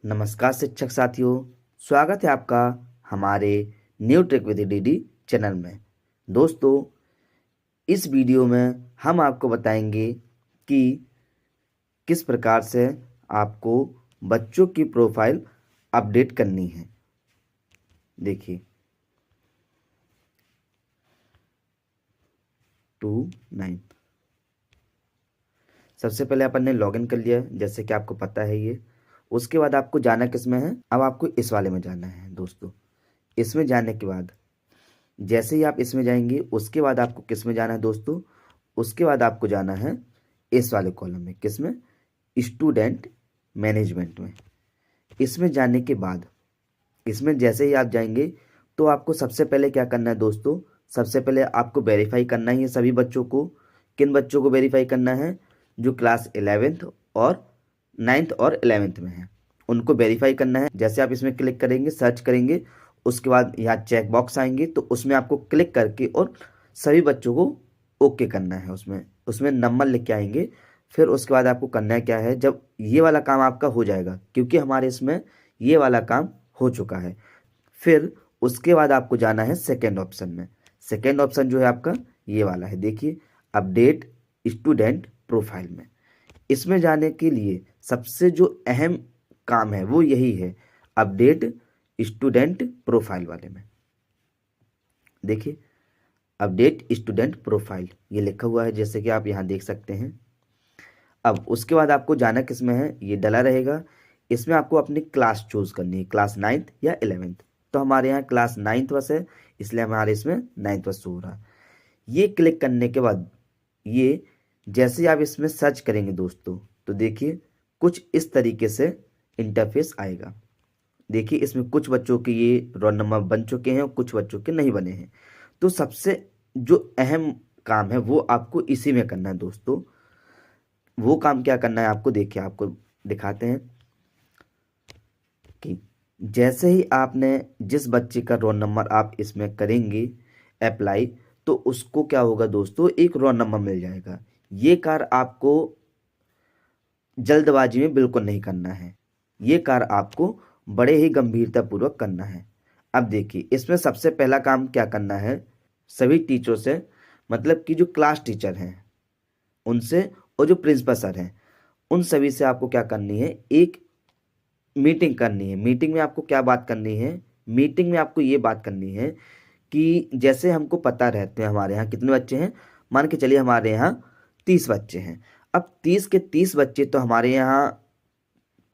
नमस्कार शिक्षक साथियों, स्वागत है आपका हमारे new trick with DD channel में। दोस्तों, इस वीडियो में हम आपको बताएंगे कि किस प्रकार से आपको बच्चों की प्रोफाइल अपडेट करनी है। देखिए 2 9 सबसे पहले अपन ने लॉगिन कर लिया, जैसे कि आपको पता है ये। उसके बाद आपको जाना किस में है, अब आपको इस वाले में जाना है। दोस्तों, इसमें जाने के बाद जैसे ही आप इसमें जाएंगे उसके बाद आपको किस में जाना है दोस्तों, उसके बाद आपको जाना है इस वाले कॉलम में। किस में? स्टूडेंट मैनेजमेंट में। इसमें जाने के बाद इसमें जैसे ही आप जाएंगे तो आपको सबसे पहले क्या करना है दोस्तों, सबसे पहले आपको वेरीफाई करना ही है सभी बच्चों को। किन बच्चों को वेरीफाई करना है? जो क्लास 11th और 9th और 11th में है, उनको वेरीफाई करना है। जैसे आप इसमें क्लिक करेंगे, सर्च करेंगे, उसके बाद यहाँ चेक बॉक्स आएंगे तो उसमें आपको क्लिक करके और सभी बच्चों को ओके करना है। उसमें नंबर लिख के आएंगे। फिर उसके बाद आपको करना है क्या है, जब ये वाला काम आपका हो जाएगा, क्योंकि हमारे इसमें ये वाला काम हो चुका है, फिर उसके बाद आपको जाना है सेकेंड ऑप्शन में। सेकेंड ऑप्शन जो है आपका ये वाला है, देखिए, अपडेट स्टूडेंट प्रोफाइल में। इसमें जाने के लिए सबसे जो अहम काम है वो यही है, अपडेट स्टूडेंट प्रोफाइल वाले में। देखिए, अपडेट स्टूडेंट प्रोफाइल ये लिखा हुआ है, जैसे कि आप यहाँ देख सकते हैं। अब उसके बाद आपको जाना किस में है, ये डला रहेगा। इसमें आपको अपनी क्लास चूज करनी है, क्लास 9th या 11th। तो हमारे यहाँ क्लास 9th बस है, इसलिए हमारे इसमें 9th बस हो रहा है। ये क्लिक करने के बाद ये जैसे ही आप इसमें सर्च करेंगे दोस्तों, तो देखिए कुछ इस तरीके से इंटरफेस आएगा। देखिए, इसमें कुछ बच्चों के ये रोल नंबर बन चुके हैं और कुछ बच्चों के नहीं बने हैं। तो सबसे जो अहम काम है वो आपको इसी में करना है दोस्तों। वो काम क्या करना है आपको, देखिए आपको दिखाते हैं कि जैसे ही आपने जिस बच्चे का रोल नंबर आप इसमें करेंगे अप्लाई, तो उसको क्या होगा दोस्तों, एक रोल नंबर मिल जाएगा। ये कार्य आपको जल्दबाजी में बिल्कुल नहीं करना है, ये कार्य आपको बड़े ही गंभीरता पूर्वक करना है। अब देखिए, इसमें सबसे पहला काम क्या करना है, सभी टीचरों से, मतलब कि जो क्लास टीचर हैं उनसे और जो प्रिंसिपल सर हैं उन सभी से आपको क्या करनी है, एक मीटिंग करनी है। मीटिंग में आपको क्या बात करनी है, मीटिंग में आपको ये बात करनी है कि जैसे हमको पता रहते हैं हमारे यहाँ कितने बच्चे हैं, मान के चलिए हमारे यहाँ 30 बच्चे हैं। अब 30 के 30 बच्चे तो हमारे यहाँ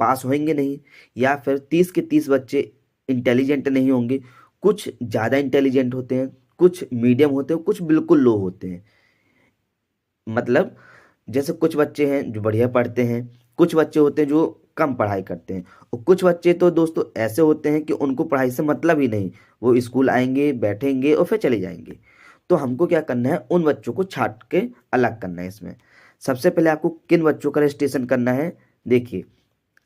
पास होंगे नहीं, या फिर 30 के 30 बच्चे इंटेलिजेंट नहीं होंगे। कुछ ज़्यादा इंटेलिजेंट होते हैं, कुछ मीडियम होते हैं, कुछ बिल्कुल लो होते हैं। मतलब जैसे कुछ बच्चे हैं जो बढ़िया पढ़ते हैं, कुछ बच्चे होते हैं जो कम पढ़ाई करते हैं, और कुछ बच्चे तो दोस्तों ऐसे होते हैं कि उनको पढ़ाई से मतलब ही नहीं, वो स्कूल आएंगे, बैठेंगे और फिर चले जाएंगे। तो हमको क्या करना है, उन बच्चों को छांट के अलग करना है। इसमें सबसे पहले आपको किन बच्चों का रजिस्ट्रेशन करना है, देखिए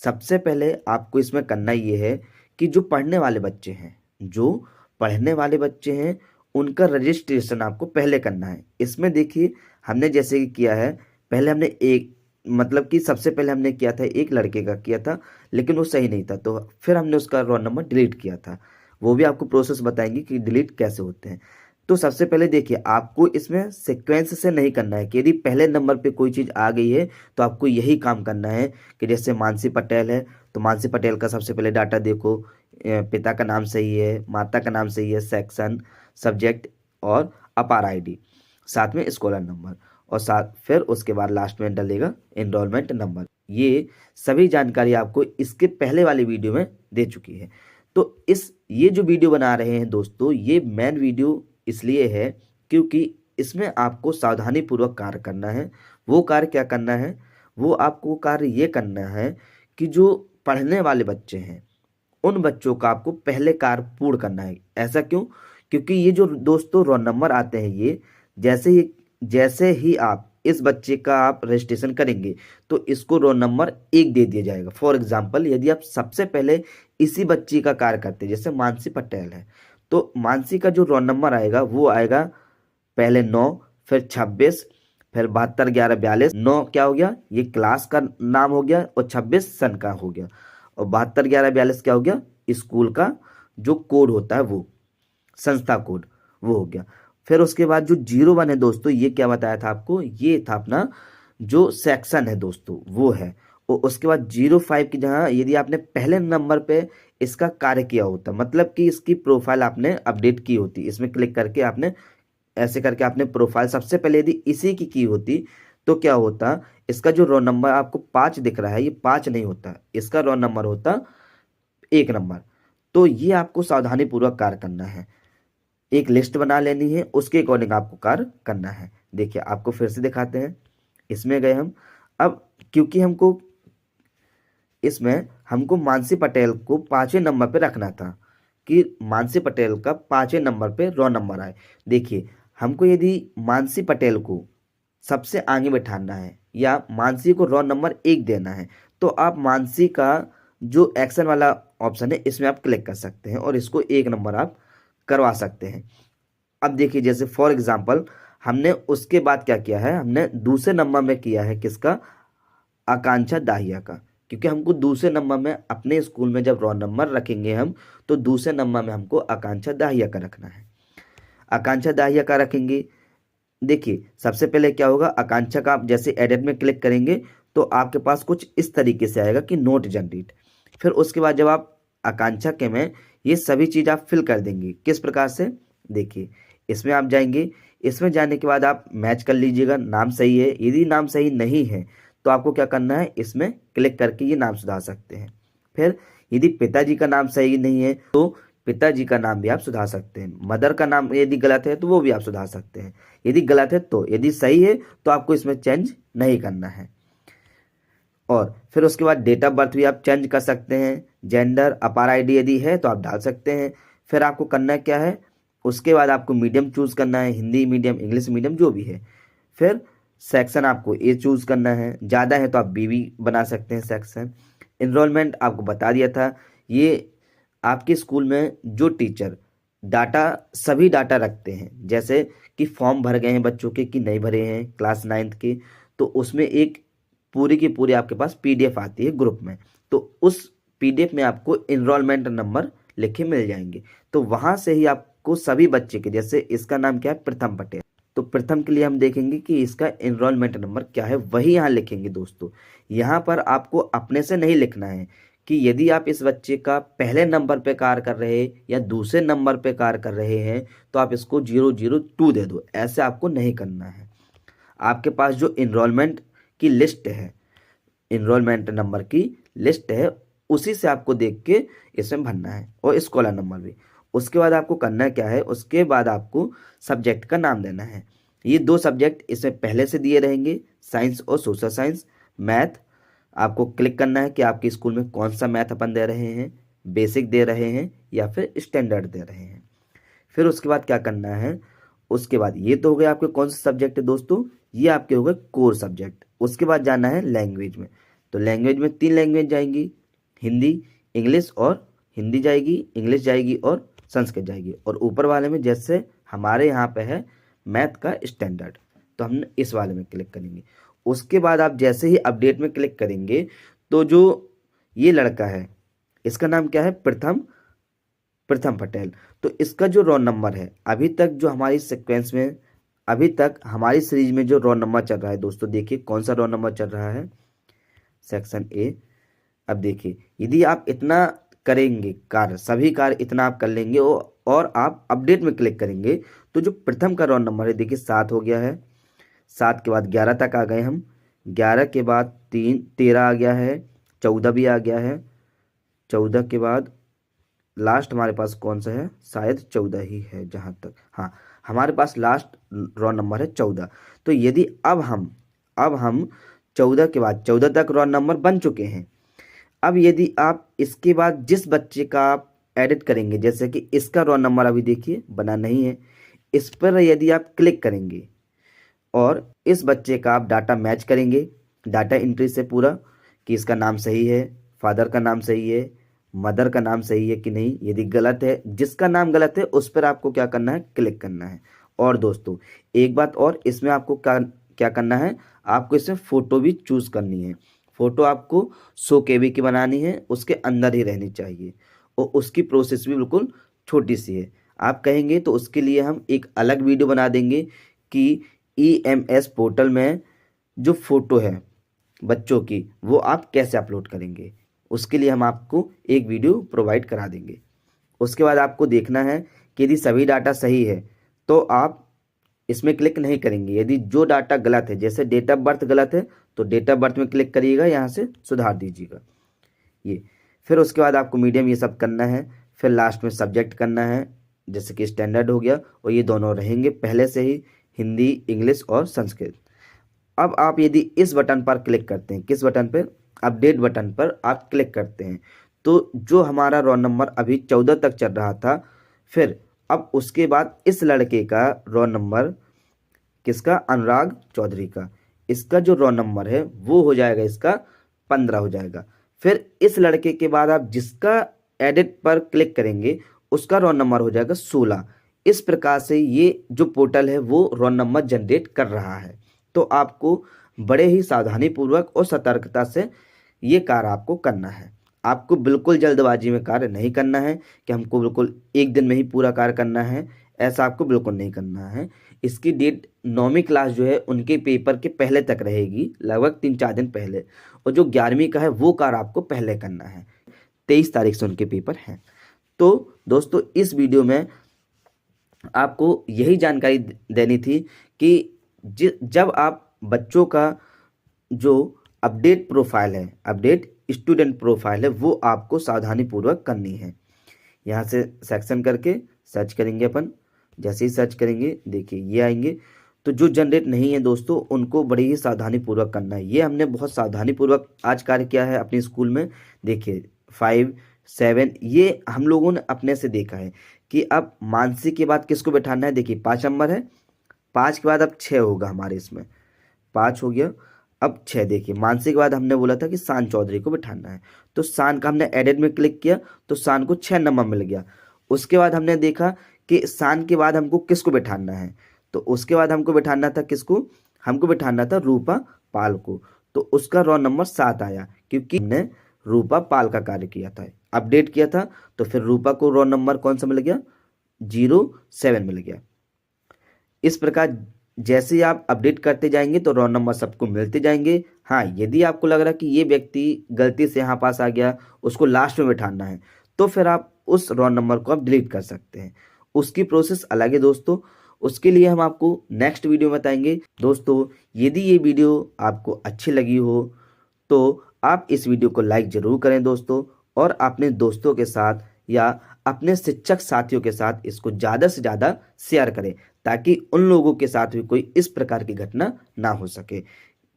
सबसे पहले आपको इसमें करना ये है कि जो पढ़ने वाले बच्चे हैं, जो पढ़ने वाले बच्चे हैं उनका रजिस्ट्रेशन आपको पहले करना है। इसमें देखिए हमने जैसे कि किया है, पहले हमने एक, मतलब कि सबसे पहले हमने किया था एक लड़के का किया था, लेकिन वो सही नहीं था, तो फिर हमने उसका रोल नंबर डिलीट किया था। वो भी आपको प्रोसेस बताएंगे कि डिलीट कैसे होते हैं। तो सबसे पहले देखिए, आपको इसमें सीक्वेंस से नहीं करना है कि यदि पहले नंबर पे कोई चीज़ आ गई है तो आपको यही काम करना है कि जैसे मानसी पटेल है तो मानसी पटेल का सबसे पहले डाटा देखो, पिता का नाम सही है, माता का नाम सही है, सेक्शन, सब्जेक्ट और अपार आईडी, साथ में स्कॉलर नंबर, और साथ फिर उसके बाद लास्ट में डलेगा एनरोलमेंट नंबर। ये सभी जानकारी आपको इसके पहले वाली वीडियो में दे चुकी है। तो ये जो वीडियो बना रहे हैं दोस्तों, ये मेन वीडियो इसलिए है क्योंकि इसमें आपको सावधानी पूर्वक कार्य करना है। वो कार्य क्या करना है, वो आपको कार्य ये करना है कि जो पढ़ने वाले बच्चे हैं उन बच्चों का आपको पहले कार्य पूर्ण करना है। ऐसा क्यों? क्योंकि ये जो दोस्तों रोल नंबर आते हैं, ये जैसे ही आप इस बच्चे का आप रजिस्ट्रेशन करेंगे तो इसको रोल नंबर 1 दे दिया जाएगा। फॉर एग्जाम्पल, यदि आप सबसे पहले इसी बच्ची का कार्य करते हैं, जैसे मानसी पटेल है, तो मानसी का जो रोल नंबर आएगा वो आएगा पहले 9, फिर 26, फिर 72 11 42। 9 क्या हो गया, ये क्लास का नाम हो गया, और 26 सन का हो गया। और 721142 क्या हो गया, स्कूल का जो कोड होता है वो, संस्था कोड, वो हो गया। फिर उसके बाद जो 01 है दोस्तों, ये क्या बताया था आपको, ये था अपना जो सेक्शन है दोस्तों, वो है। और उसके बाद 05 की जगह यदि आपने पहले नंबर पे इसका कार्य किया होता, मतलब कि इसकी प्रोफाइल आपने अपडेट की होती, इसमें क्लिक करके आपने ऐसे करके आपने प्रोफाइल सबसे पहले यदि इसी की होती, तो क्या होता, इसका जो रोल नंबर आपको 5 दिख रहा है, ये 5 नहीं होता, इसका रोल नंबर होता 1 नंबर। तो ये आपको सावधानी पूर्वक कार्य करना है, एक लिस्ट बना लेनी है, उसके अकॉर्डिंग आपको कार्य करना है। देखिए आपको फिर से दिखाते हैं, इसमें गए हम। अब क्योंकि हमको मानसी पटेल को 5वें नंबर पे रखना था, कि मानसी पटेल का 5वें नंबर पे रोल नंबर आए। देखिए हमको यदि मानसी पटेल को सबसे आगे बैठाना है या मानसी को रोल नंबर 1 देना है, तो आप मानसी का जो एक्शन वाला ऑप्शन है इसमें आप क्लिक कर सकते हैं और इसको 1 नंबर आप करवा सकते हैं। अब देखिए जैसे फॉर एग्जांपल हमने उसके बाद क्या किया है, हमने दूसरे नंबर में किया है किसका, आकांक्षा दाहिया का, क्योंकि हमको दूसरे नंबर में अपने स्कूल में जब रोल नंबर रखेंगे हम, तो दूसरे नंबर में हमको आकांक्षा दाहिया का रखना है। आकांक्षा दाहिया का रखेंगे। देखिए सबसे पहले क्या होगा, आकांक्षा का आप जैसे एडिट में क्लिक करेंगे तो आपके पास कुछ इस तरीके से आएगा कि नोट जनरेट। फिर उसके बाद जब आप आकांक्षा के में ये सभी चीज़ आप फिल कर देंगे, किस प्रकार से, देखिए इसमें आप जाएंगे, इसमें जाने के बाद आप मैच कर लीजिएगा, नाम सही है, यदि नाम सही नहीं है तो आपको क्या करना है, इसमें क्लिक करके ये नाम सुधार सकते हैं। फिर यदि पिताजी का नाम सही नहीं है तो पिताजी का नाम भी आप सुधार सकते हैं। मदर का नाम यदि गलत है तो वो भी आप सुधार सकते हैं, यदि गलत है तो। यदि सही है तो आपको इसमें चेंज नहीं करना है। और फिर उसके बाद डेट ऑफ बर्थ भी आप चेंज कर सकते हैं, जेंडर, अपार आईडी यदि है तो आप डाल सकते हैं। फिर आपको करना क्या है, उसके बाद आपको मीडियम चूज करना है, हिंदी मीडियम, इंग्लिश मीडियम, जो भी है। फिर सेक्शन आपको ए चूज करना है, ज़्यादा है तो आप बी भी बना सकते हैं सेक्शन। इनरोलमेंट आपको बता दिया था, ये आपके स्कूल में जो टीचर डाटा, सभी डाटा रखते हैं, जैसे कि फॉर्म भर गए हैं बच्चों के कि नहीं भरे हैं क्लास 9th के, तो उसमें एक पूरी की पूरी आपके पास पीडीएफ आती है ग्रुप में, तो उस पीडीएफ में आपको इनरोलमेंट नंबर लिखे मिल जाएंगे। तो वहाँ से ही आपको सभी बच्चे के, जैसे इसका नाम क्या है, प्रथम पटेल, तो प्रथम के लिए हम देखेंगे कि इसका इनरोलमेंट नंबर क्या है, वही यहाँ लिखेंगे दोस्तों। यहाँ पर आपको अपने से नहीं लिखना है कि यदि आप इस बच्चे का पहले नंबर पे कार्य कर रहे हैं या दूसरे नंबर पे कार्य कर रहे हैं तो आप इसको 002 दे दो, ऐसे आपको नहीं करना है। आपके पास जो इनरोलमेंट की लिस्ट है, इनरोलमेंट नंबर की लिस्ट है, उसी से आपको देख के इसमें भरना है, और स्कॉलर नंबर भी। उसके बाद आपको करना क्या है, उसके बाद आपको सब्जेक्ट का नाम देना है। ये 2 सब्जेक्ट इसमें पहले से दिए रहेंगे, साइंस और सोशल साइंस। मैथ आपको क्लिक करना है कि आपके स्कूल में कौन सा मैथ अपन दे रहे हैं, बेसिक दे रहे हैं या फिर स्टैंडर्ड दे रहे हैं। फिर उसके बाद क्या करना है, उसके बाद ये तो हो गया आपके कौन सा सब्जेक्ट है दोस्तों, ये आपके हो गए कोर सब्जेक्ट। उसके बाद जाना है लैंग्वेज में, तो लैंग्वेज में 3 लैंग्वेज जाएंगी, हिंदी, इंग्लिश, और हिंदी जाएगी, इंग्लिश जाएगी और संस्कृत जाएगी। और ऊपर वाले में जैसे हमारे यहाँ पे है मैथ का स्टैंडर्ड, तो हम इस वाले में क्लिक करेंगे। उसके बाद आप जैसे ही अपडेट में क्लिक करेंगे तो जो ये लड़का है, इसका नाम क्या है, प्रथम पटेल, तो इसका जो रोल नंबर है, अभी तक जो हमारी सीक्वेंस में, अभी तक हमारी सीरीज में जो रोल नंबर चल रहा है दोस्तों, देखिए कौन सा रोल नंबर चल रहा है, सेक्शन ए। अब देखिए यदि आप इतना करेंगे कार्य, सभी कार्य इतना आप कर लेंगे और आप अपडेट में क्लिक करेंगे तो जो प्रथम का रोल नंबर है, देखिए 7 हो गया है, 7 के बाद 11 तक आ गए हम, 11 के बाद 13 आ गया है, 14 भी आ गया है, 14 के बाद लास्ट हमारे पास कौन सा है, शायद 14 ही है जहाँ तक, हाँ हमारे पास लास्ट रोल नंबर है 14। तो यदि अब हम 14 के बाद 14 तक रोल नंबर बन चुके हैं। अब यदि आप इसके बाद जिस बच्चे का आप एडिट करेंगे, जैसे कि इसका रोल नंबर अभी देखिए बना नहीं है, इस पर यदि आप क्लिक करेंगे और इस बच्चे का आप डाटा मैच करेंगे, डाटा एंट्री से पूरा, कि इसका नाम सही है, फादर का नाम सही है, मदर का नाम सही है कि नहीं। यदि गलत है, जिसका नाम गलत है उस पर आपको क्या करना है, क्लिक करना है। और दोस्तों एक बात और, इसमें आपको क्या करना है, आपको इसमें फ़ोटो भी चूज़ करनी है। फ़ोटो आपको 100 KB की बनानी है, उसके अंदर ही रहनी चाहिए और उसकी प्रोसेस भी बिल्कुल छोटी सी है। आप कहेंगे तो उसके लिए हम एक अलग वीडियो बना देंगे कि EMS पोर्टल में जो फ़ोटो है बच्चों की वो आप कैसे अपलोड करेंगे, उसके लिए हम आपको एक वीडियो प्रोवाइड करा देंगे। उसके बाद आपको देखना है कि यदि सभी डाटा सही है तो आप इसमें क्लिक नहीं करेंगे। यदि जो डाटा गलत है, जैसे डेट ऑफ बर्थ गलत है तो डेट ऑफ बर्थ में क्लिक करिएगा, यहाँ से सुधार दीजिएगा ये। फिर उसके बाद आपको मीडियम ये सब करना है। फिर लास्ट में सब्जेक्ट करना है, जैसे कि स्टैंडर्ड हो गया, और ये दोनों रहेंगे पहले से ही, हिंदी, इंग्लिश और संस्कृत। अब आप यदि इस बटन पर क्लिक करते हैं, किस बटन पर, अपडेट बटन पर आप क्लिक करते हैं, तो जो हमारा रोल नंबर अभी 14 तक चल रहा था, फिर अब उसके बाद इस लड़के का रोल नंबर, किसका, अनुराग चौधरी का, इसका जो रोल नंबर है वो हो जाएगा इसका 15 हो जाएगा। फिर इस लड़के के बाद आप जिसका एडिट पर क्लिक करेंगे उसका रोल नंबर हो जाएगा 16। इस प्रकार से ये जो पोर्टल है वो रोल नंबर जनरेट कर रहा है। तो आपको बड़े ही सावधानीपूर्वक और सतर्कता से ये कार्य आपको करना है। आपको बिल्कुल जल्दबाजी में कार्य नहीं करना है कि हमको बिल्कुल एक दिन में ही पूरा कार्य करना है, ऐसा आपको बिल्कुल नहीं करना है। इसकी डेट 9वीं क्लास जो है उनके पेपर के पहले तक रहेगी, लगभग 3-4 दिन पहले, और जो 11वीं का है वो कार्य आपको पहले करना है। 23 तारीख से उनके पेपर हैं। तो दोस्तों इस वीडियो में आपको यही जानकारी देनी थी कि जब आप बच्चों का जो अपडेट प्रोफाइल है, अपडेट स्टूडेंट प्रोफाइल है, वो आपको सावधानीपूर्वक करनी है। यहाँ से सेक्शन करके सर्च करेंगे अपन, जैसे ही सर्च करेंगे देखिए ये आएंगे। तो जो जनरेट नहीं है दोस्तों उनको बड़ी ही सावधानीपूर्वक करना है। ये हमने बहुत सावधानीपूर्वक आज कार्य किया है अपने स्कूल में। देखिए 5, 7 ये हम लोगों ने अपने से देखा है कि अब मानसी के बाद किसको बैठाना है। देखिए 5 नंबर है, 5 के बाद अब 6 होगा हमारे इसमें, 5 हो गया, अब 6। देखिए मानसी के बाद हमने बोला था कि शान चौधरी को बिठाना है, तो शान का हमने एडिट में क्लिक किया तो शान को 6 नंबर मिल गया। उसके बाद हमने देखा कि शान के बाद हमको किसको बिठाना है, तो उसके बाद हमको बिठाना था किसको, हमको बिठाना था रूपा पाल को, तो उसका रोल नंबर 7 आया क्योंकि हमने रूपा पाल का कार्य किया था, अपडेट किया था। तो फिर रूपा को रोल नंबर कौन सा मिल गया, 07 मिल गया। इस प्रकार जैसे आप अपडेट करते जाएंगे तो रोल नंबर सबको मिलते जाएंगे। हाँ, यदि आपको लग रहा है कि ये व्यक्ति गलती से यहाँ पास आ गया, उसको लास्ट में बिठाना है, तो फिर आप उस रोल नंबर को आप डिलीट कर सकते हैं। उसकी प्रोसेस अलग है दोस्तों, उसके लिए हम आपको नेक्स्ट वीडियो में बताएंगे। दोस्तों यदि ये वीडियो आपको अच्छी लगी हो तो आप इस वीडियो को लाइक ज़रूर करें दोस्तों, और अपने दोस्तों के साथ या अपने शिक्षक साथियों के साथ इसको ज़्यादा से ज़्यादा शेयर करें, ताकि उन लोगों के साथ भी कोई इस प्रकार की घटना ना हो सके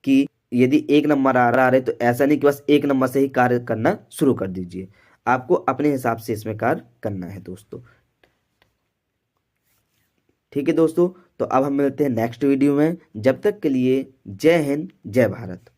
कि यदि 1 नंबर आ रहा है तो ऐसा नहीं कि बस 1 नंबर से ही कार्य करना शुरू कर दीजिए। आपको अपने हिसाब से इसमें कार्य करना है दोस्तों। ठीक है दोस्तों, तो अब हम मिलते हैं नेक्स्ट वीडियो में। जब तक के लिए जय हिंद, जय भारत।